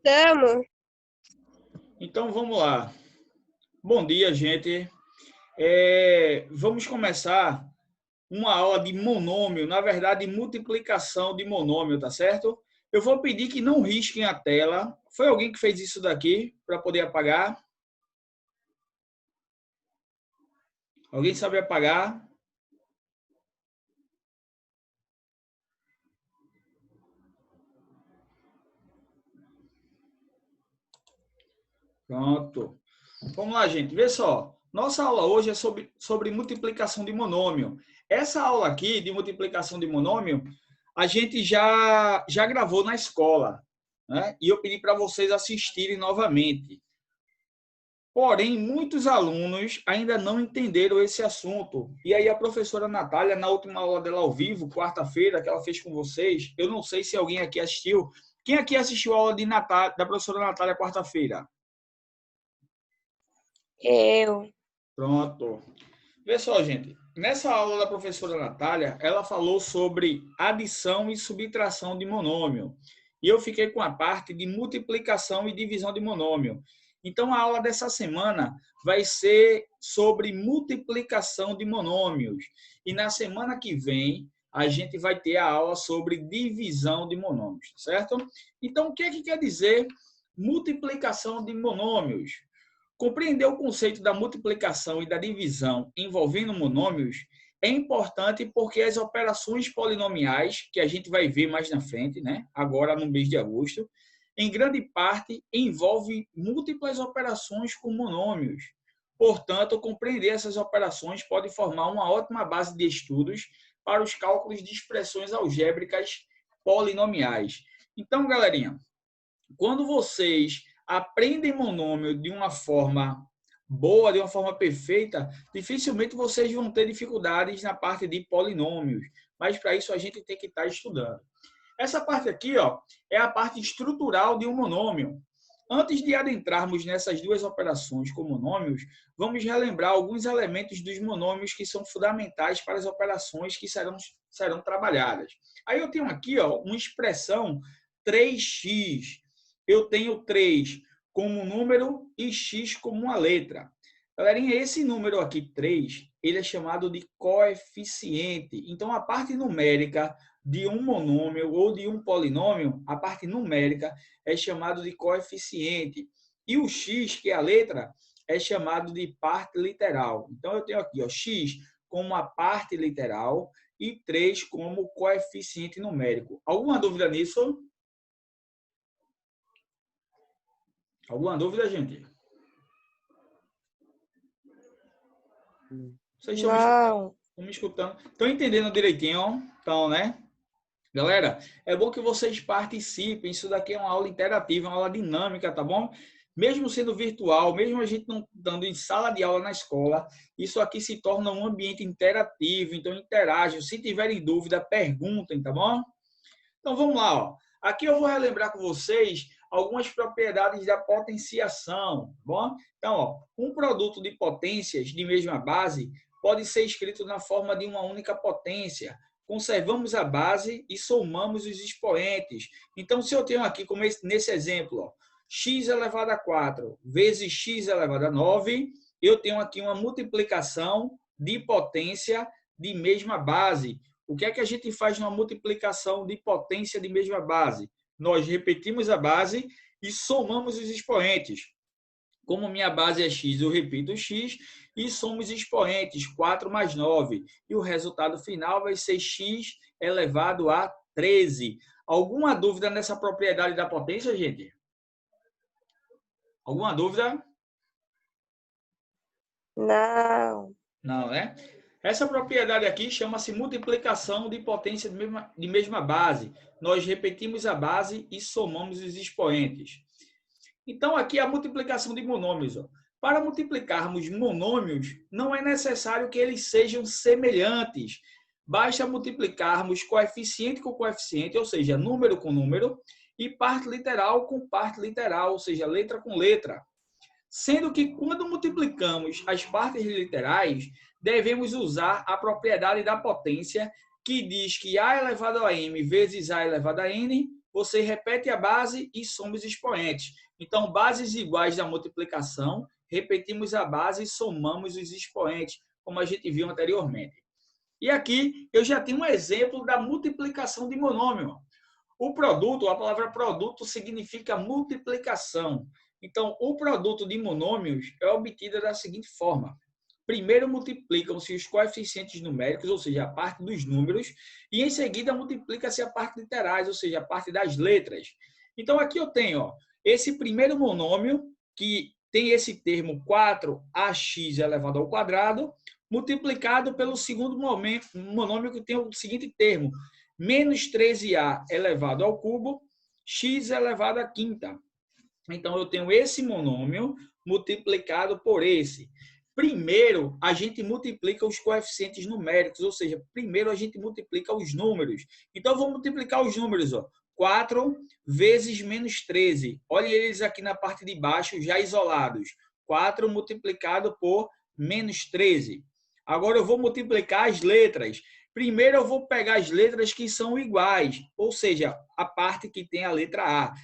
Tamo. Então, vamos lá. Bom dia, gente. Vamos começar uma aula de monômio, na verdade, multiplicação de monômio, tá certo? Eu vou pedir que não risquem a tela. Foi alguém que fez isso daqui para poder apagar? Alguém sabe apagar? Pronto. Vamos lá, gente. Vê só. Nossa aula hoje é sobre multiplicação de monômio. Essa aula aqui de multiplicação de monômio, a gente já gravou na escola, né? E eu pedi para vocês assistirem novamente. Porém, muitos alunos ainda não entenderam esse assunto. E aí a professora Natália, na última aula dela ao vivo, quarta-feira, que ela fez com vocês, eu não sei se alguém aqui assistiu. Quem aqui assistiu a aula da professora Natália quarta-feira? Eu. Pronto. Vê só, gente. Nessa aula da professora Natália, ela falou sobre adição e subtração de monômio. E eu fiquei com a parte de multiplicação e divisão de monômio. Então, a aula dessa semana vai ser sobre multiplicação de monômios. E na semana que vem, a gente vai ter a aula sobre divisão de monômios, certo? Então, o que é que quer dizer multiplicação de monômios? Compreender o conceito da multiplicação e da divisão envolvendo monômios é importante porque as operações polinomiais, que a gente vai ver mais na frente, né, agora no mês de agosto, em grande parte envolve múltiplas operações com monômios. Portanto, compreender essas operações pode formar uma ótima base de estudos para os cálculos de expressões algébricas polinomiais. Então, galerinha, quando vocês aprendem monômio de uma forma boa, de uma forma perfeita, dificilmente vocês vão ter dificuldades na parte de polinômios. Mas para isso a gente tem que estar estudando. Essa parte aqui, ó, é a parte estrutural de um monômio. Antes de adentrarmos nessas duas operações com monômios, vamos relembrar alguns elementos dos monômios que são fundamentais para as operações que serão trabalhadas. Aí eu tenho aqui, ó, uma expressão 3x. Eu tenho 3 como número e x como uma letra. Galerinha, esse número aqui, 3, ele é chamado de coeficiente. Então, a parte numérica de um monômio ou de um polinômio, a parte numérica é chamado de coeficiente. E o x, que é a letra, é chamado de parte literal. Então, eu tenho aqui, ó, x como a parte literal e 3 como coeficiente numérico. Alguma dúvida nisso? Alguma dúvida, gente? Vocês Não. estão me escutando? Estão entendendo direitinho? Então, né? Galera, é bom que vocês participem. Isso daqui é uma aula interativa, uma aula dinâmica, tá bom? Mesmo sendo virtual, mesmo a gente não estando em sala de aula na escola, isso aqui se torna um ambiente interativo. Então, interajam. Se tiverem dúvida, perguntem, tá bom? Então, vamos lá. Ó. Aqui eu vou relembrar com vocês algumas propriedades da potenciação, tá bom? Então, ó, um produto de potências de mesma base pode ser escrito na forma de uma única potência. Conservamos a base e somamos os expoentes. Então, se eu tenho aqui, como nesse exemplo, ó, x elevado a 4 vezes x elevado a 9, eu tenho aqui uma multiplicação de potência de mesma base. O que é que a gente faz numa multiplicação de potência de mesma base? Nós repetimos a base e somamos os expoentes. Como minha base é x, eu repito x e somo os expoentes, 4 mais 9. E o resultado final vai ser x elevado a 13. Alguma dúvida nessa propriedade da potência, gente? Alguma dúvida? Não. Não, né? Essa propriedade aqui chama-se multiplicação de potência de mesma base. Nós repetimos a base e somamos os expoentes. Então, aqui a multiplicação de monômios. Ó. Para multiplicarmos monômios, não é necessário que eles sejam semelhantes. Basta multiplicarmos coeficiente com coeficiente, ou seja, número com número, e parte literal com parte literal, ou seja, letra com letra. Sendo que, quando multiplicamos as partes literais, devemos usar a propriedade da potência, que diz que a elevado a m vezes a elevado a n você repete a base e soma os expoentes. Então, bases iguais da multiplicação, repetimos a base e somamos os expoentes, como a gente viu anteriormente. E aqui eu já tenho um exemplo da multiplicação de monômio. O produto, a palavra produto significa multiplicação. Então, o produto de monômios é obtido da seguinte forma. Primeiro multiplicam-se os coeficientes numéricos, ou seja, a parte dos números, e em seguida multiplica-se a parte literais, ou seja, a parte das letras. Então, aqui eu tenho esse primeiro monômio, que tem esse termo 4ax elevado ao quadrado, multiplicado pelo segundo monômio, que tem o seguinte termo, menos 13a elevado ao cubo, x elevado à quinta. Então, eu tenho esse monômio multiplicado por esse. Primeiro, a gente multiplica os coeficientes numéricos, ou seja, primeiro a gente multiplica os números. Então, eu vou multiplicar os números. 4 vezes menos 13. Olhem eles aqui na parte de baixo, já isolados. 4 multiplicado por menos 13. Agora, eu vou multiplicar as letras. Primeiro, eu vou pegar as letras que são iguais, ou seja, a parte que tem a letra A.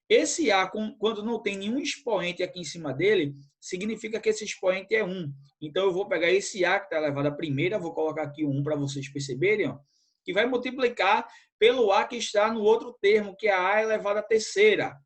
Esse A, quando não tem nenhum expoente aqui em cima dele, significa que esse expoente é 1. Então, eu vou pegar esse A, que está elevado à primeira, vou colocar aqui o 1 para vocês perceberem, ó, que vai multiplicar pelo A que está no outro termo, que é A elevado à terceira.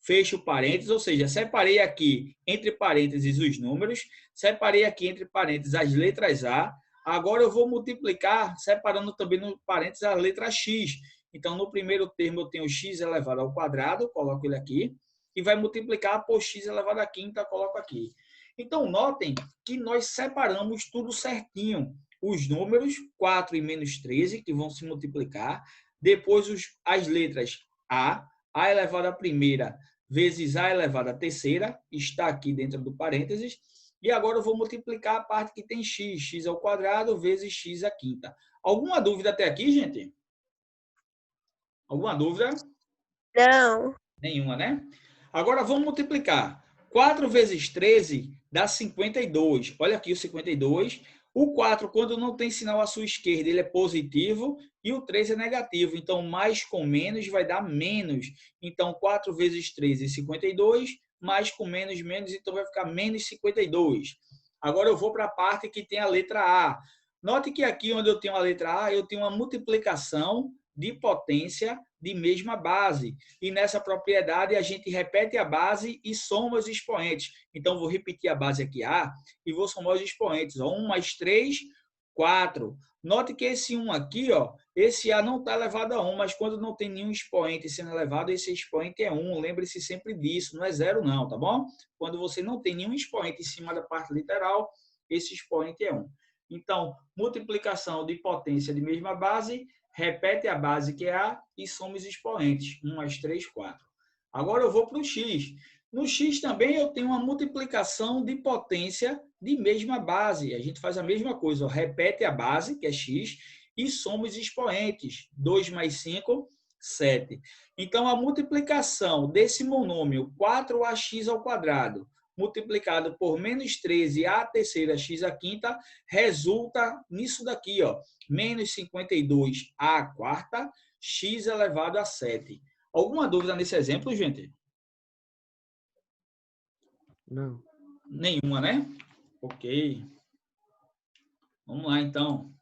Fecho parênteses, ou seja, separei aqui entre parênteses os números, separei aqui entre parênteses as letras A. Agora eu vou multiplicar, separando também no parênteses a letra X. Então, no primeiro termo eu tenho x elevado ao quadrado, coloco ele aqui, e vai multiplicar por x elevado à quinta, coloco aqui. Então, notem que nós separamos tudo certinho. Os números, 4 e menos 13, que vão se multiplicar. Depois, as letras A elevado à primeira, vezes A elevado à terceira, está aqui dentro do parênteses. E agora eu vou multiplicar a parte que tem x, x ao quadrado, vezes x à quinta. Alguma dúvida até aqui, gente? Alguma dúvida? Não. Nenhuma, né? Agora vamos multiplicar. 4 vezes 13 dá 52. Olha aqui o 52. O 4, quando não tem sinal à sua esquerda, ele é positivo e o 3 é negativo. Então, mais com menos vai dar menos. Então, 4 vezes 13 é 52, mais com menos, menos, então vai ficar menos 52. Agora eu vou para a parte que tem a letra A. Note que aqui onde eu tenho a letra A, eu tenho uma multiplicação de potência de mesma base. E nessa propriedade a gente repete a base e soma os expoentes. Então, vou repetir a base aqui A e vou somar os expoentes. 1 mais 3, 4. Note que esse 1 aqui, ó, esse A não está elevado a 1, mas quando não tem nenhum expoente sendo elevado, esse expoente é 1. Lembre-se sempre disso, não é 0 não, tá bom? Quando você não tem nenhum expoente em cima da parte literal, esse expoente é 1. Então, multiplicação de potência de mesma base, repete a base que é A e soma os expoentes. 1 mais 3, 4. Agora eu vou para o X. No X também eu tenho uma multiplicação de potência de mesma base. A gente faz a mesma coisa. Ó. Repete a base, que é X, e soma os expoentes. 2 mais 5, 7. Então, a multiplicação desse monômio 4ax ao quadrado multiplicado por menos 13 a terceira x à quinta resulta nisso daqui, ó, menos 52 à quarta, x elevado a 7. Alguma dúvida nesse exemplo, gente? Não. Nenhuma, né? Ok. Vamos lá, então.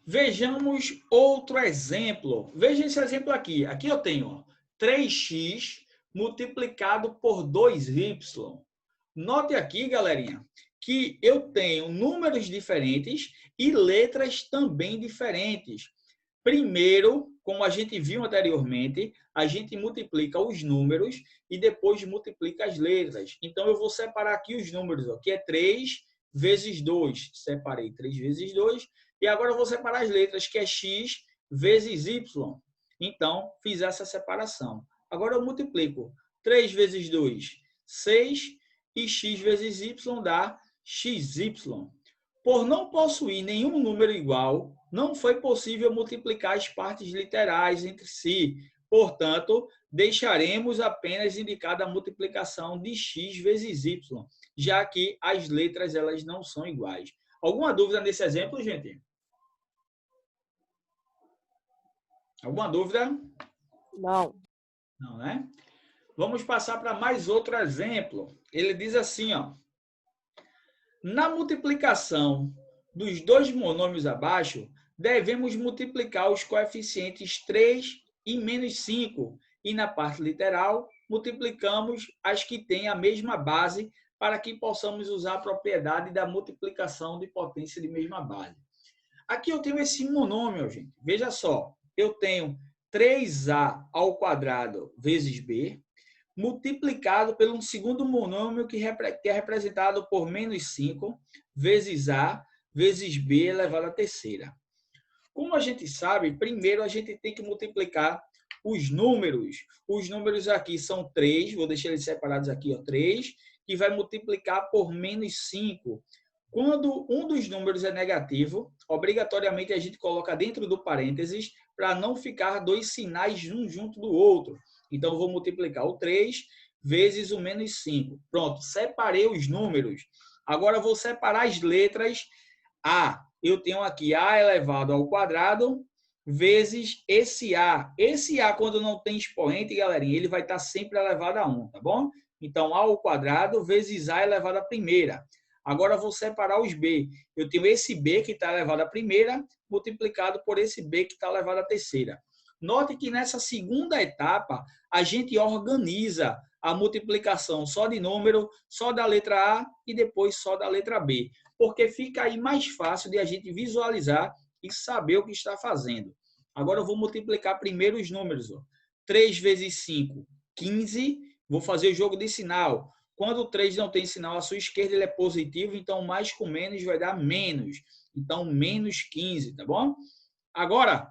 Vejamos outro exemplo. Veja esse exemplo aqui. Aqui eu tenho ó, 3x multiplicado por 2y. Note aqui, galerinha, que eu tenho números diferentes e letras também diferentes. Primeiro, como a gente viu anteriormente, a gente multiplica os números e depois multiplica as letras. Então, eu vou separar aqui os números, ó, que é 3 vezes 2. Separei 3 vezes 2. E agora eu vou separar as letras, que é x vezes y. Então, fiz essa separação. Agora eu multiplico 3 vezes 2, 6, e x vezes y dá xy. Por não possuir nenhum número igual, não foi possível multiplicar as partes literais entre si. Portanto, deixaremos apenas indicada a multiplicação de x vezes y, já que as letras elas não são iguais. Alguma dúvida nesse exemplo, gente? Alguma dúvida? Não. Não, né? Vamos passar para mais outro exemplo. Ele diz assim, ó. Na multiplicação dos dois monômios abaixo, devemos multiplicar os coeficientes 3 e menos 5. E na parte literal, multiplicamos as que têm a mesma base para que possamos usar a propriedade da multiplicação de potência de mesma base. Aqui eu tenho esse monômio, gente. Veja só, eu tenho 3a ao quadrado vezes b, multiplicado pelo um segundo monômio que é representado por menos 5 vezes a vezes b elevado à terceira. Como a gente sabe, primeiro a gente tem que multiplicar os números. Os números aqui são 3, vou deixar eles separados aqui, ó, 3, que vai multiplicar por menos 5. Quando um dos números é negativo, obrigatoriamente a gente coloca dentro do parênteses para não ficar dois sinais um junto do outro. Então, eu vou multiplicar o 3 vezes o menos 5. Pronto, separei os números. Agora, eu vou separar as letras A. Eu tenho aqui A elevado ao quadrado vezes esse A. Esse A, quando não tem expoente, galerinha, ele vai estar sempre elevado a 1, tá bom? Então, A ao quadrado vezes A elevado à primeira. Agora, eu vou separar os B. Eu tenho esse B que está elevado à primeira, multiplicado por esse B que está elevado à terceira. Note que nessa segunda etapa, a gente organiza a multiplicação só de número, só da letra A e depois só da letra B. Porque fica aí mais fácil de a gente visualizar e saber o que está fazendo. Agora eu vou multiplicar primeiro os números. Ó. 3 vezes 5, 15. Vou fazer o jogo de sinal. Quando o 3 não tem sinal à sua esquerda, ele é positivo, então mais com menos vai dar menos. Então, menos 15, tá bom? Agora,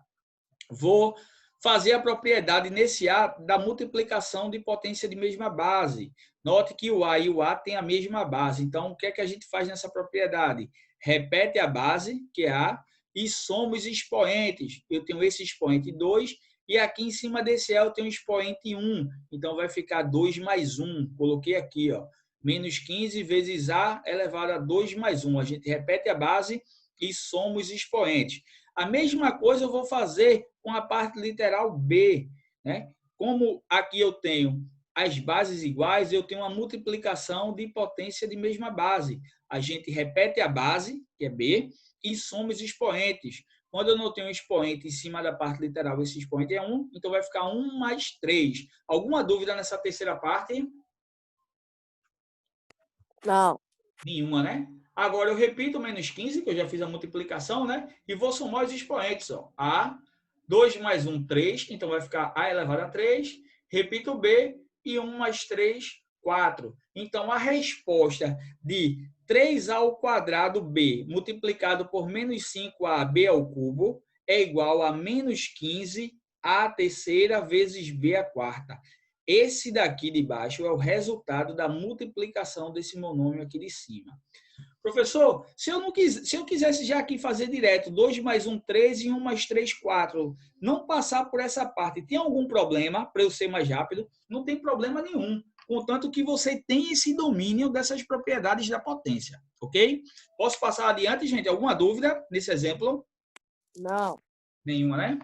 vou fazer a propriedade nesse A da multiplicação de potência de mesma base. Note que o A e o A têm a mesma base. Então, o que é que a gente faz nessa propriedade? Repete a base, que é A, e soma os expoentes. Eu tenho esse expoente 2, e aqui em cima desse A eu tenho um expoente 1. Então, vai ficar 2 mais 1. Coloquei aqui, ó. Menos 15 vezes A elevado a 2 mais 1. A gente repete a base e soma os expoentes. A mesma coisa eu vou fazer com a parte literal B, né? Como aqui eu tenho as bases iguais, eu tenho uma multiplicação de potência de mesma base. A gente repete a base, que é B, e soma os expoentes. Quando eu não tenho um expoente em cima da parte literal, esse expoente é 1, então vai ficar 1 mais 3. Alguma dúvida nessa terceira parte? Não. Nenhuma, né? Agora eu repito o menos 15, que eu já fiz a multiplicação, né? E vou somar os expoentes. Ó. A, 2 mais 1, 3. Então vai ficar A elevado a 3. Repito o B e 1 mais 3, 4. Então a resposta de 3A ao quadrado B multiplicado por menos 5AB ao cubo é igual a menos 15 A terceira vezes B a quarta. Esse daqui de baixo é o resultado da multiplicação desse monômio aqui de cima. Professor, se eu quisesse já aqui fazer direto 2 mais 1, 3 e 1 mais 3, 4, não passar por essa parte, tem algum problema para eu ser mais rápido? Não tem problema nenhum, contanto que você tem esse domínio dessas propriedades da potência, ok? Posso passar adiante, gente? Alguma dúvida nesse exemplo? Não. Nenhuma, né?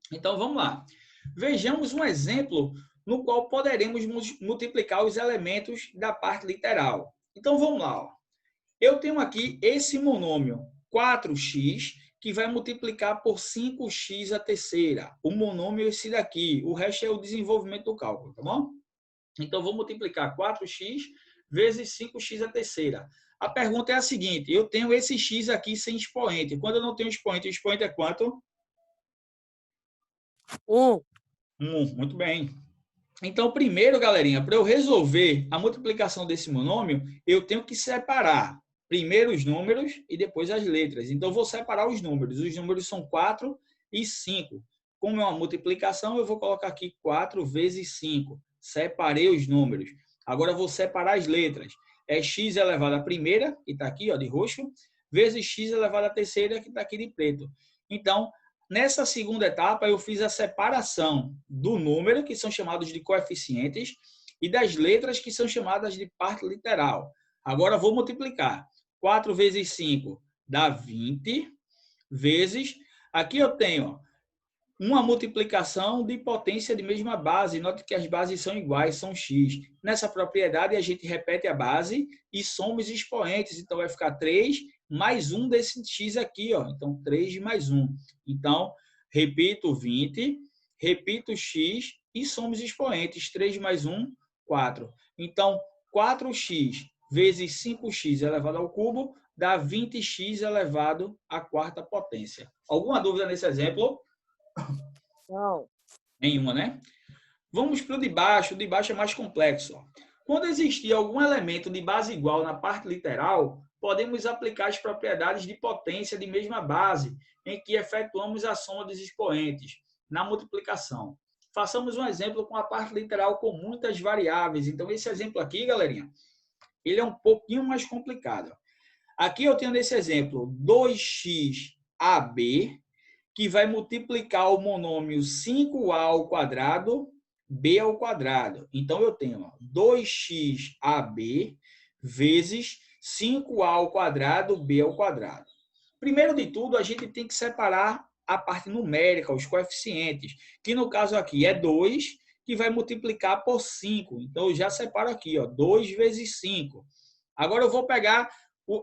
Então, vamos lá. Vejamos um exemplo no qual poderemos multiplicar os elementos da parte literal. Então, vamos lá. Ó. Eu tenho aqui esse monômio 4x, que vai multiplicar por 5x a terceira. O monômio é esse daqui. O resto é o desenvolvimento do cálculo, tá bom? Então, vou multiplicar 4x vezes 5x a terceira. A pergunta é a seguinte, eu tenho esse x aqui sem expoente. Quando eu não tenho expoente, o expoente é quanto? 1. 1, muito bem. Então, primeiro, galerinha, para eu resolver a multiplicação desse monômio, eu tenho que separar primeiro os números e depois as letras. Então, eu vou separar os números. Os números são 4 e 5. Como é uma multiplicação, eu vou colocar aqui 4 vezes 5. Separei os números. Agora, eu vou separar as letras. É x elevado à primeira, que está aqui ó, de roxo, vezes x elevado à terceira, que está aqui de preto. Então, nessa segunda etapa, eu fiz a separação do número, que são chamados de coeficientes, e das letras, que são chamadas de parte literal. Agora, vou multiplicar. 4 vezes 5 dá 20, vezes... Aqui eu tenho uma multiplicação de potência de mesma base. Note que as bases são iguais, são x. Nessa propriedade, a gente repete a base e soma os expoentes. Então, vai ficar 3 mais 1 desse x aqui. Ó. Então, 3 mais 1. Então, repito 20, repito x e somo os expoentes. 3 mais 1, 4. Então, 4x vezes 5x elevado ao cubo dá 20x elevado à quarta potência. Alguma dúvida nesse exemplo? Não. Nenhuma, né? Vamos para o de baixo. O de baixo é mais complexo. Ó. Quando existir algum elemento de base igual na parte literal, podemos aplicar as propriedades de potência de mesma base, em que efetuamos a soma dos expoentes na multiplicação. Façamos um exemplo com a parte literal com muitas variáveis. Então, esse exemplo aqui, galerinha, ele é um pouquinho mais complicado. Aqui eu tenho nesse exemplo 2xab, que vai multiplicar o monômio 5a ao quadrado, b ao quadrado. Então, eu tenho 2xab vezes 5a ao quadrado, b ao quadrado. Primeiro de tudo, a gente tem que separar a parte numérica, os coeficientes, que no caso aqui é 2, que vai multiplicar por 5. Então, eu já separo aqui, ó, 2 vezes 5. Agora, eu vou pegar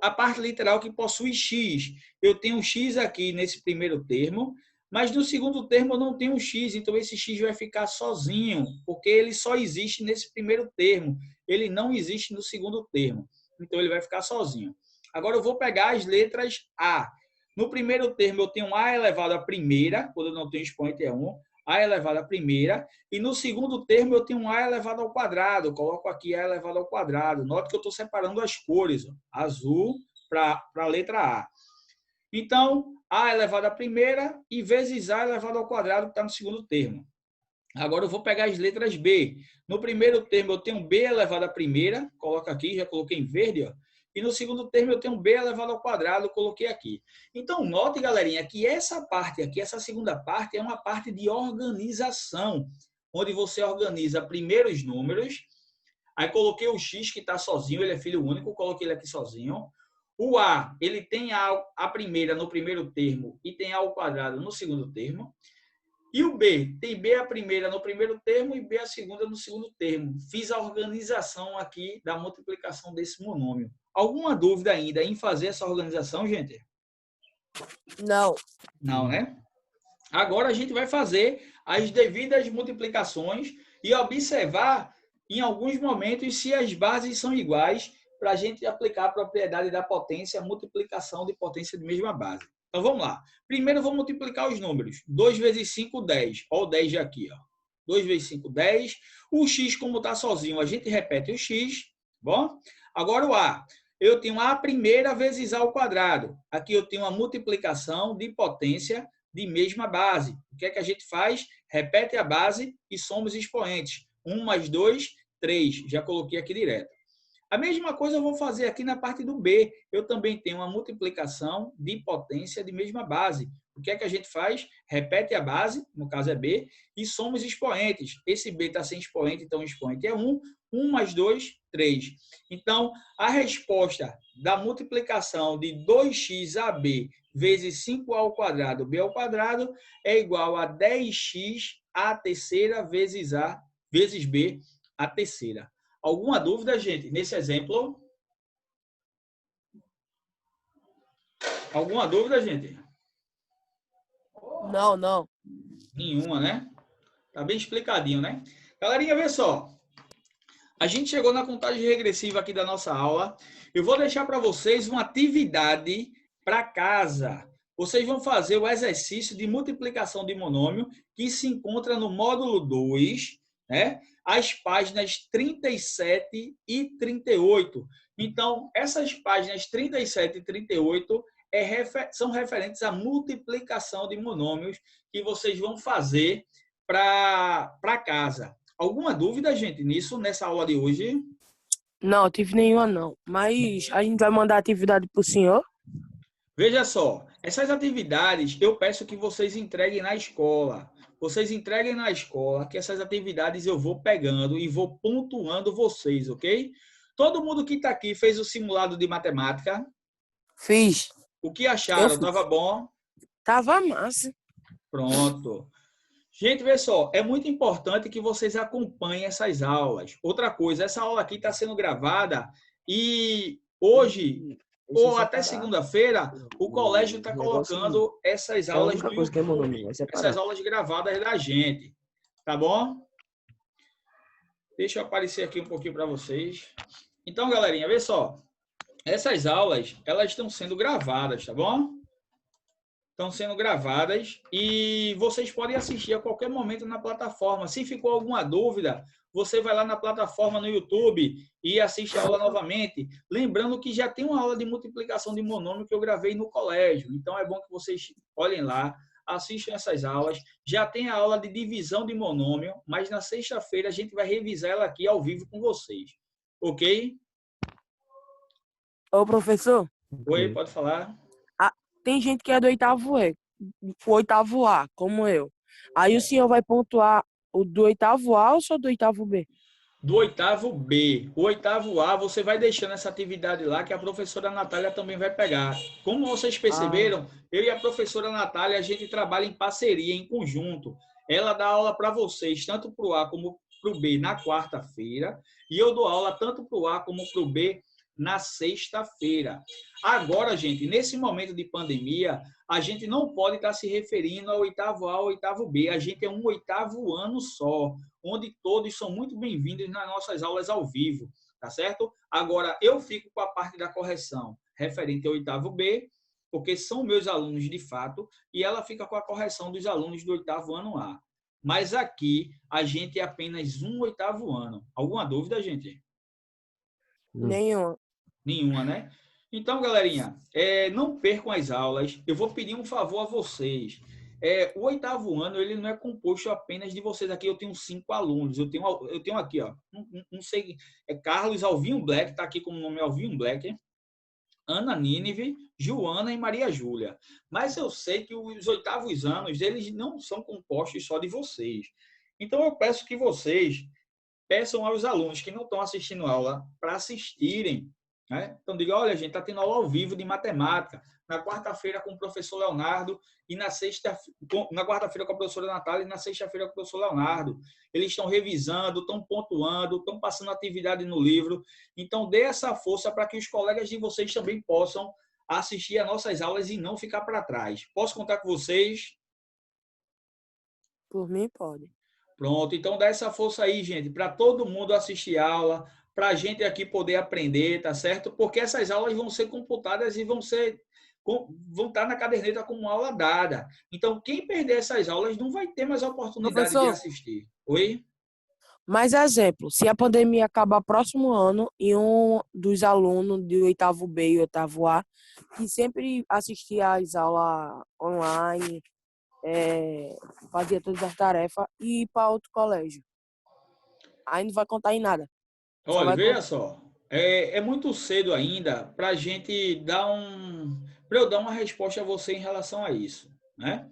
a parte literal que possui x. Eu tenho x aqui nesse primeiro termo, mas no segundo termo eu não tenho x, então esse x vai ficar sozinho, porque ele só existe nesse primeiro termo, ele não existe no segundo termo, então ele vai ficar sozinho. Agora eu vou pegar as letras A. No primeiro termo eu tenho A elevado à primeira, quando eu não tenho expoente é 1, A elevado à primeira, e no segundo termo eu tenho A elevado ao quadrado, eu coloco aqui A elevado ao quadrado. Note que eu estou separando as cores, ó, azul para a letra A. Então, A elevado à primeira e vezes A elevado ao quadrado, que está no segundo termo. Agora eu vou pegar as letras B. No primeiro termo eu tenho B elevado à primeira, coloco aqui, já coloquei em verde, ó. E no segundo termo eu tenho B elevado ao quadrado, coloquei aqui. Então, note, galerinha, que essa parte aqui, essa segunda parte, é uma parte de organização, onde você organiza primeiro os números, aí coloquei o X que está sozinho, ele é filho único, coloquei ele aqui sozinho. O A, ele tem a primeira no primeiro termo e tem A ao quadrado no segundo termo. E o B, tem B a primeira no primeiro termo e B a segunda no segundo termo. Fiz a organização aqui da multiplicação desse monômio. Alguma dúvida ainda em fazer essa organização, gente? Não. Não, né? Agora a gente vai fazer as devidas multiplicações e observar em alguns momentos se as bases são iguais para a gente aplicar a propriedade da potência, a multiplicação de potência de mesma base. Então, vamos lá. Primeiro, eu vou multiplicar os números. 2 vezes 5, 10. Olha o 10 aqui. Ó. 2 vezes 5, 10. O x, como está sozinho, a gente repete o x. Bom? Agora, o a. Eu tenho a primeira vezes a ao quadrado. Aqui eu tenho a multiplicação de potência de mesma base. O que é que a gente faz? Repete a base e soma os expoentes. 1 mais 2, 3. Já coloquei aqui direto. A mesma coisa eu vou fazer aqui na parte do B. Eu também tenho uma multiplicação de potência de mesma base. O que é que a gente faz? Repete a base, no caso é B, e soma os expoentes. Esse B está sem expoente, então o expoente é 1. 1 mais 2, 3. Então, a resposta da multiplicação de 2xab vezes 5a ao quadrado, b ao quadrado, é igual a 10x a terceira vezes a vezes b a terceira. Alguma dúvida, gente, nesse exemplo? Alguma dúvida, gente? Não, não. Nenhuma, né? Tá bem explicadinho, né? Galerinha, vê só. A gente chegou na contagem regressiva aqui da nossa aula. Eu vou deixar para vocês uma atividade para casa. Vocês vão fazer o exercício de multiplicação de monômio que se encontra no módulo 2, né? As páginas 37 e 38. Então, essas páginas 37 e 38 são referentes à multiplicação de monômios que vocês vão fazer para casa. Alguma dúvida, gente, nisso, nessa aula de hoje? Não, tive nenhuma não. Mas a gente vai mandar a atividade pro senhor? Veja só, essas atividades eu peço que vocês entreguem na escola. Vocês entreguem na escola, que essas atividades eu vou pegando e vou pontuando vocês, ok? Todo mundo que está aqui fez o simulado de matemática. Fiz. O que acharam? Tava bom? Tava massa. Pronto. Gente, vê só, é muito importante que vocês acompanhem essas aulas. Outra coisa, essa aula aqui está sendo gravada e hoje, ou até segunda-feira, o colégio está colocando essas aulas no YouTube, essas aulas gravadas da gente, tá bom? Deixa eu aparecer aqui um pouquinho para vocês. Então, galerinha, vê só, essas aulas, elas estão sendo gravadas, tá bom? Estão sendo gravadas e vocês podem assistir a qualquer momento na plataforma. Se ficou alguma dúvida, você vai lá na plataforma no YouTube e assiste a aula novamente. Lembrando que já tem uma aula de multiplicação de monômio que eu gravei no colégio. Então, é bom que vocês olhem lá, assistam essas aulas. Já tem a aula de divisão de monômio, mas na sexta-feira a gente vai revisar ela aqui ao vivo com vocês. Ok? Ô, professor, Oi, pode falar. tem gente que é do oitavo E, o oitavo A, como eu. Aí o senhor vai pontuar o do oitavo A ou só do oitavo B? Do oitavo B. O oitavo A, você vai deixando essa atividade lá que a professora Natália também vai pegar. Como vocês perceberam, eu e a professora Natália, a gente trabalha em parceria, em conjunto. Ela dá aula para vocês, tanto para o A como para o B, na quarta-feira, e eu dou aula tanto para o A como para o B na sexta-feira. Agora, gente, nesse momento de pandemia, a gente não pode estar se referindo ao oitavo A ou oitavo B. A gente é um oitavo ano só, onde todos são muito bem-vindos nas nossas aulas ao vivo, tá certo? Agora, eu fico com a parte da correção referente ao oitavo B, porque são meus alunos de fato, e ela fica com a correção dos alunos do oitavo ano A. Mas aqui, a gente é apenas um oitavo ano. Alguma dúvida, gente? Nenhuma. Nenhuma, né? Então, galerinha, não percam as aulas. Eu vou pedir um favor a vocês. O oitavo ano, ele não é composto apenas de vocês. Aqui eu tenho 5 alunos. Eu tenho aqui, ó, não sei, Carlos Alvinho Black, está aqui como nome Alvinho Black, Ana Nínive, Joana e Maria Júlia. Mas eu sei que os oitavos anos, eles não são compostos só de vocês. Então, eu peço que vocês peçam aos alunos que não estão assistindo aula para assistirem, né? Então, diga, olha, gente, está tendo aula ao vivo de matemática, na quarta-feira com o professor Leonardo, e na quarta-feira com a professora Natália, e na sexta-feira com o professor Leonardo. Eles estão revisando, estão pontuando, estão passando atividade no livro. Então, dê essa força para que os colegas de vocês também possam assistir a nossas aulas e não ficar para trás. Posso contar com vocês? Por mim, pode. Pronto, então dá essa força aí, gente, para todo mundo assistir aula, para a gente aqui poder aprender, tá certo? Porque essas aulas vão ser computadas e vão estar na caderneta como aula dada. Então, quem perder essas aulas não vai ter mais a oportunidade de Professor, assistir. Oi? mais exemplo, se a pandemia acabar próximo ano e um dos alunos de oitavo B e oitavo A, que sempre assistia às aulas online, fazia todas as tarefas e ir para outro colégio. Aí não vai contar em nada. Só Olha, vai veja só, é muito cedo ainda para a gente para eu dar uma resposta a você em relação a isso, né?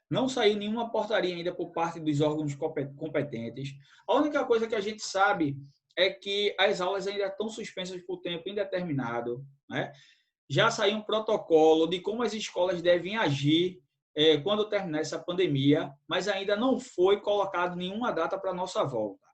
Não saiu nenhuma portaria ainda por parte dos órgãos competentes. A única coisa que a gente sabe é que as aulas ainda estão suspensas por tempo indeterminado, né? Já saiu um protocolo de como as escolas devem agir quando terminar essa pandemia, mas ainda não foi colocado nenhuma data para a nossa volta,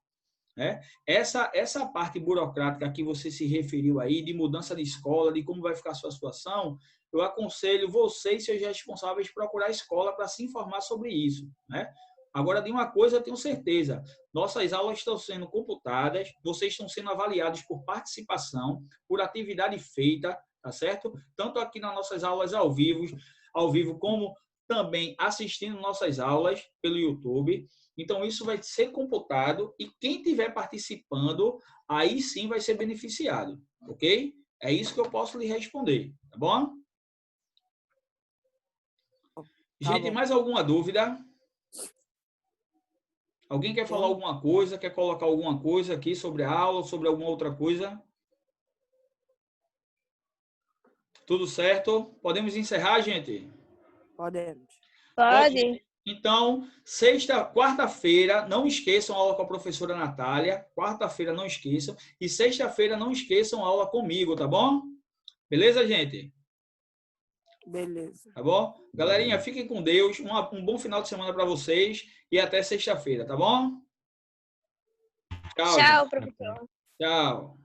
né? Essa parte burocrática que você se referiu aí, de mudança de escola, de como vai ficar a sua situação, eu aconselho você e seus responsáveis procurar a escola para se informar sobre isso, né? Agora, de uma coisa eu tenho certeza, nossas aulas estão sendo computadas, vocês estão sendo avaliados por participação, por atividade feita, tá certo? Tanto aqui nas nossas aulas ao vivo como também assistindo nossas aulas pelo YouTube. Então, isso vai ser computado e quem estiver participando, aí sim vai ser beneficiado, ok? É isso que eu posso lhe responder, tá bom? Gente, mais alguma dúvida? Alguém quer falar alguma coisa? Quer colocar alguma coisa aqui sobre a aula ou sobre alguma outra coisa? Tudo certo? Podemos encerrar, gente? Podemos. Pode. Então, quarta-feira, não esqueçam a aula com a professora Natália. Quarta-feira, não esqueçam. E sexta-feira, não esqueçam a aula comigo, tá bom? Beleza, gente? Beleza. Tá bom? Galerinha, fiquem com Deus. Um bom final de semana para vocês e até sexta-feira, tá bom? Tchau, gente. Tchau, professor. Tchau.